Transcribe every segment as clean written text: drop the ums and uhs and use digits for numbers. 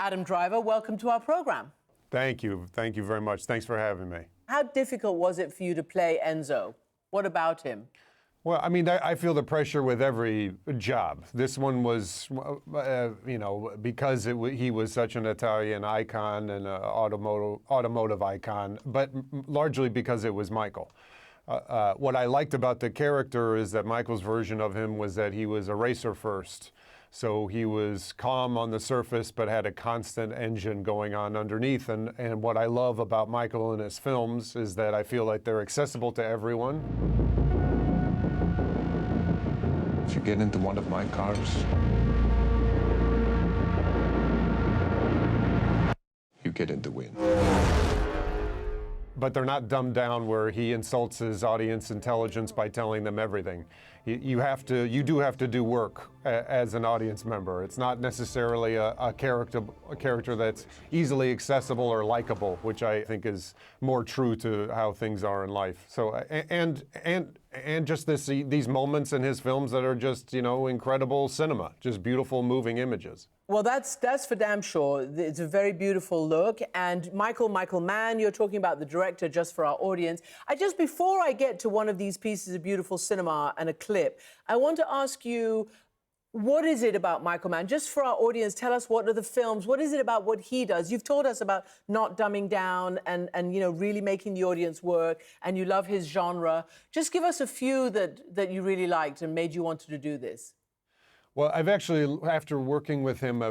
Adam Driver, welcome to our program. Thank you. Thank you very much. Thanks for having me. How difficult was it for you to play Enzo? What about him? Well, I mean, I feel the pressure with every job. This one was, because he was such an Italian icon and an automotive icon, but largely because it was Michael. What I liked about the character is that Michael's version of him was that he was a racer first. So he was calm on the surface, but had a constant engine going on underneath. And what I love about Michael and his films is that I feel like they're accessible to everyone. If you get into one of my cars, you get in the win. But they're not dumbed down where he insults his audience intelligence by telling them everything. You do have to do work as an audience member. It's not necessarily a character that's easily accessible or likable, which I think is more true to how things are in life. So and just these moments in his films that are just incredible cinema, just beautiful moving images. Well, that's for damn sure. It's a very beautiful look. And Michael Mann, you're talking about the director, just for our audience. Before I get to one of these pieces of beautiful cinema and a clip, I want to ask you, what is it about Michael Mann? Just for our audience, tell us what are the films, what is it about what he does? You've told us about not dumbing down and really making the audience work, and you love his genre. Just give us a few that you really liked and made you want to do this. Well, I've actually, after working with him,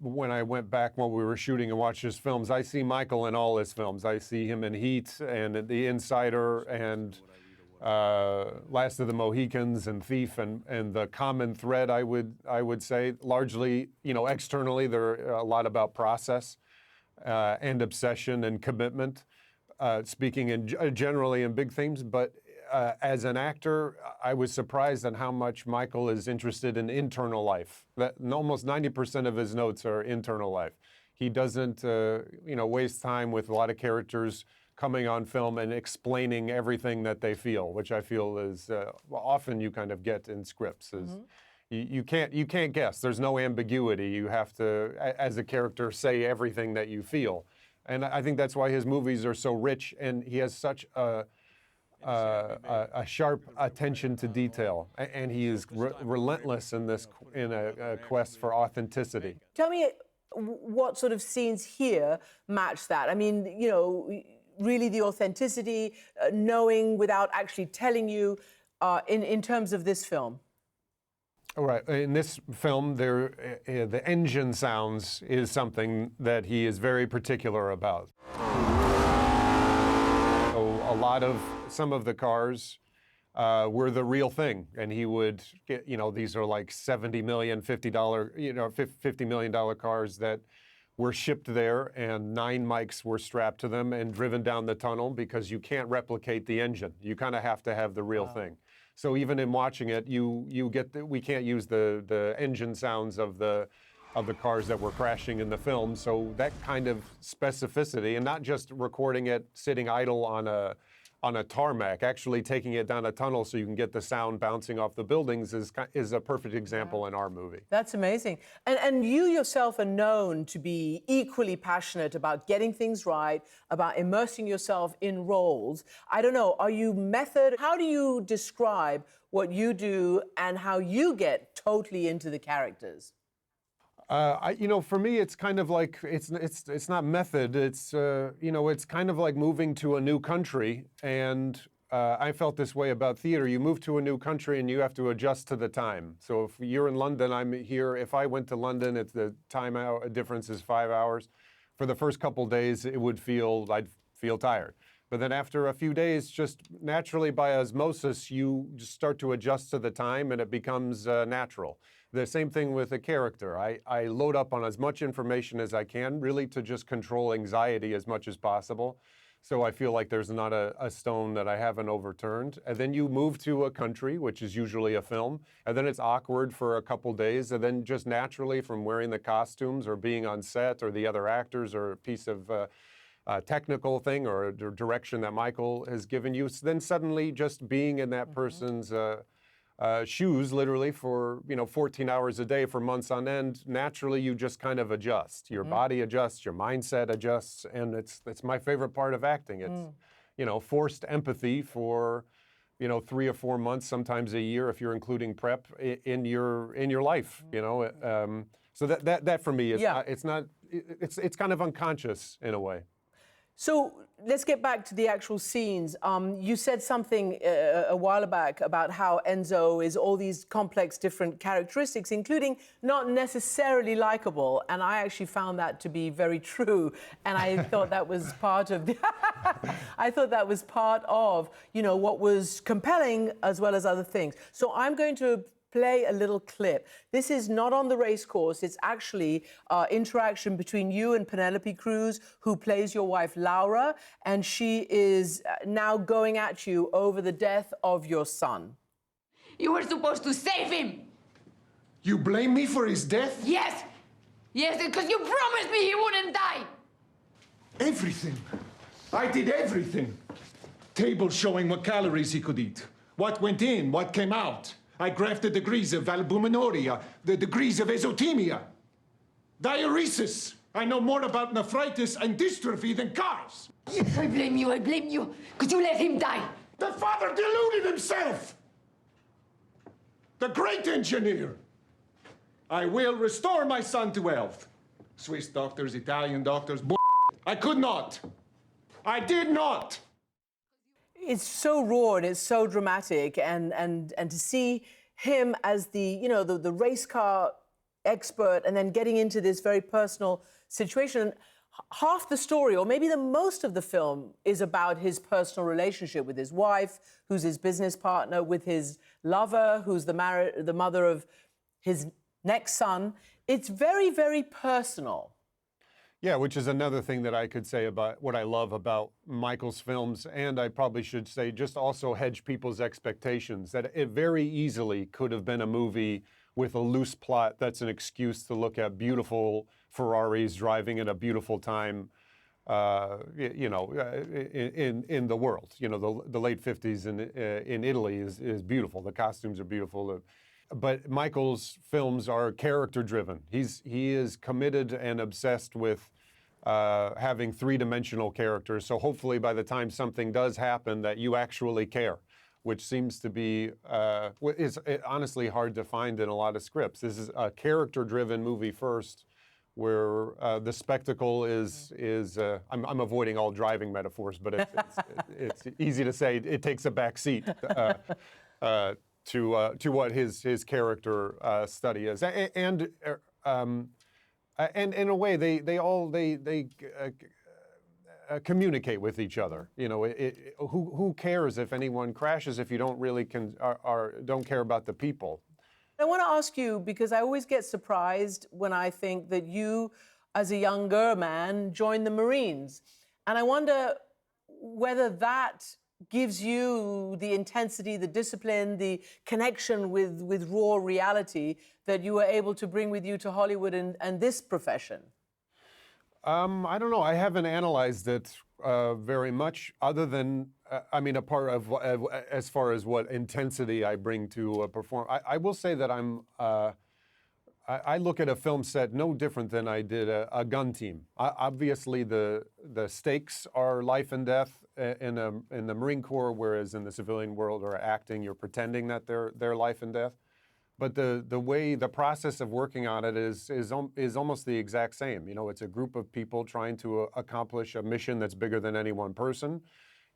when I went back while we were shooting and watched his films, I see Michael in all his films. I see him in Heat and The Insider and Last of the Mohicans and Thief, and the common thread, I would say, largely, externally, they're a lot about process and obsession and commitment, speaking generally in big themes, but as an actor, I was surprised at how much Michael is interested in internal life. That almost 90% of his notes are internal life. He doesn't, waste time with a lot of characters coming on film and explaining everything that they feel, which I feel is often you kind of get in scripts. You can't guess. There's no ambiguity. You have to, as a character, say everything that you feel, and I think that's why his movies are so rich, and he has such a sharp attention to detail, and he is relentless in a quest for authenticity. Tell me what sort of scenes here match that. I mean, really the authenticity, knowing without actually telling you, in terms of this film. All right. In this film, the engine sounds is something that he is very particular about. Some of the cars were the real thing, and he would get, these are like $70 million, $50 million cars that were shipped there, and 9 mics were strapped to them and driven down the tunnel because you can't replicate the engine. You kind of have to have the real thing. So even in watching it, we can't use the engine sounds of the cars that were crashing in the film. So that kind of specificity, and not just recording it sitting idle on a tarmac, actually taking it down a tunnel so you can get the sound bouncing off the buildings is a perfect example in our movie. That's amazing. And you yourself are known to be equally passionate about getting things right, about immersing yourself in roles. I don't know, are you how do you describe what you do and how you get totally into the characters? For me, it's kind of like it's not method. It's it's kind of like moving to a new country, and I felt this way about theater. You move to a new country and you have to adjust to the time. So if you're in London, I'm here. If I went to London, the time difference is 5 hours. For the first couple days, I'd feel tired. But then after a few days, just naturally by osmosis, you just start to adjust to the time, and it becomes natural. The same thing with a character. I load up on as much information as I can, really to just control anxiety as much as possible. So I feel like there's not a stone that I haven't overturned. And then you move to a country, which is usually a film, and then it's awkward for a couple days, and then just naturally from wearing the costumes or being on set or the other actors or a piece of technical thing or a direction that Michael has given you, then suddenly just being in that person's shoes literally for 14 hours a day for months on end, naturally you just kind of adjust. Your body adjusts, your mindset adjusts, and it's my favorite part of acting. It's forced empathy for 3 or 4 months, sometimes a year if you're including prep in your life. So that for me is it's kind of unconscious in a way. So let's get back to the actual scenes. You said something a while back about how Enzo is all these complex different characteristics, including not necessarily likable. And I actually found that to be very true. And I thought that was part of what was compelling as well as other things. So I'm going to play a little clip. This is not on the race course. It's actually interaction between you and Penelope Cruz, who plays your wife, Laura, and she is now going at you over the death of your son. You were supposed to save him! You blame me for his death? Yes! Yes, because you promised me he wouldn't die! Everything. I did everything. Table showing what calories he could eat, what went in, what came out. I graphed the degrees of albuminuria, the degrees of azotemia. Diuresis. I know more about nephritis and dystrophy than cars. I blame you, because you let him die. The father deluded himself. The great engineer. I will restore my son to health. Swiss doctors, Italian doctors, I could not. I did not. It's so raw and it's so dramatic, and to see him as the race car expert and then getting into this very personal situation. Half the story, or maybe the most of the film, is about his personal relationship with his wife, who's his business partner, with his lover, who's the mother of his next son. It's very, very personal. Yeah, which is another thing that I could say about what I love about Michael's films, and I probably should say just also hedge people's expectations, that it very easily could have been a movie with a loose plot that's an excuse to look at beautiful Ferraris driving at a beautiful time, in the world. The late 50s in Italy is beautiful. The costumes are beautiful. But Michael's films are character-driven. He is committed and obsessed with having three-dimensional characters. So hopefully by the time something does happen that you actually care, which seems to be is honestly hard to find in a lot of scripts. This is a character-driven movie first, where the spectacle is I'm avoiding all driving metaphors, but it's easy to say it takes a back seat. To what his character study is, and in a way they communicate with each other. Who cares if anyone crashes if you don't really don't care about the people? I want to ask you, because I always get surprised when I think that you, as a younger man, joined the Marines, and I wonder whether that gives you the intensity, the discipline, the connection with raw reality that you were able to bring with you to Hollywood and this profession? I don't know. I haven't analyzed it very much, other than, a part of, as far as what intensity I bring to a performance. I will say that I look at a film set no different than I did a gun team. Obviously, the stakes are life and death in the Marine Corps, whereas in the civilian world or acting, you're pretending that they're life and death. But the process of working on it is almost the exact same. It's a group of people trying to accomplish a mission that's bigger than any one person.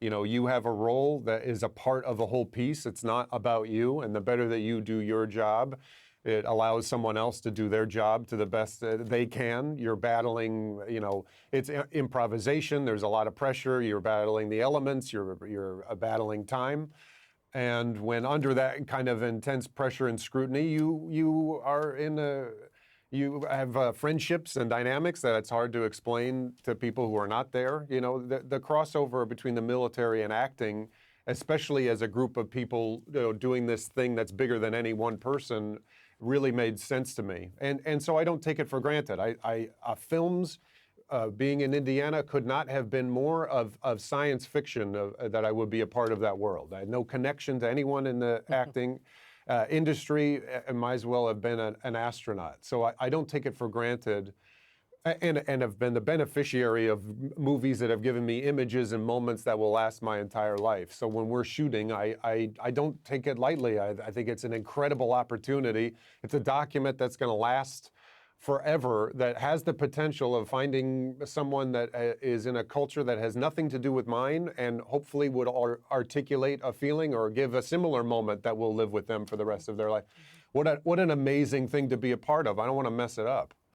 You have a role that is a part of the whole piece. It's not about you, and the better that you do your job, it allows someone else to do their job to the best that they can. You're battling, it's improvisation. There's a lot of pressure. You're battling the elements. You're battling time. And when under that kind of intense pressure and scrutiny, you have friendships and dynamics that it's hard to explain to people who are not there. The crossover between the military and acting, especially as a group of people doing this thing that's bigger than any one person, really made sense to me. And so I don't take it for granted. Films, being in Indiana, could not have been more of science fiction that I would be a part of that world. I had no connection to anyone in the acting. industry, I might as well have been an astronaut. So I don't take it for granted, and have been the beneficiary of movies that have given me images and moments that will last my entire life. So when we're shooting, I don't take it lightly. I think it's an incredible opportunity. It's a document that's going to last forever, that has the potential of finding someone that is in a culture that has nothing to do with mine, and hopefully would articulate a feeling or give a similar moment that will live with them for the rest of their life. What an amazing thing to be a part of. I don't want to mess it up.